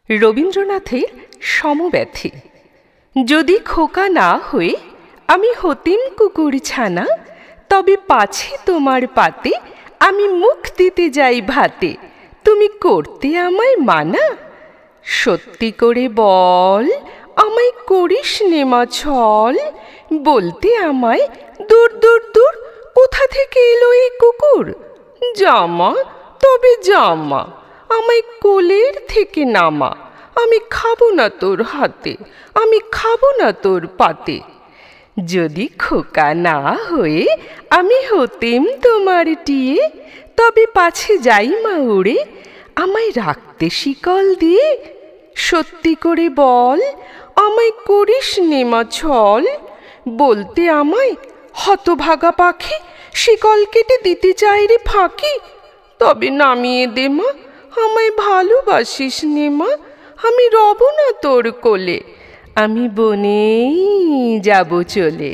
রবীন্দ্রনাথের সমব্যথী। যদি খোকা না হয়ে আমি হতিম কুকুর ছানা, তবে পাছে তোমার পাতে আমি মুখ দিতে যাই ভাতে, তুমি করতে আমায় মানা। সত্যি করে বল, আমায় করিস নে মা ছল, বলতে আমায় দূর দূর দূর কোথা থেকে এলো এই কুকুর। জামা তবে জামা, আমায় কোলের থেকে নামা, আমি খাবো না তোর হাতে, আমি খাবো না তোর পাতে। যদি খোকা না হয়ে আমি হতেম তোমার টিয়ে, তবে পাছে যাই মা উড়ে, আমায় রাখতে শিকল দিয়ে। সত্যি করে বল, আমায় করিস নে মা ছল, বলতে আমায় হতভাগা পাখি শিকল কেটে দিতে চাই রে ফাঁকি। তবে নামিয়ে দে মা, আমায় ভালোবাসিস নে মা, আমি রব না তোর কোলে, আমি বনেই যাব চলে।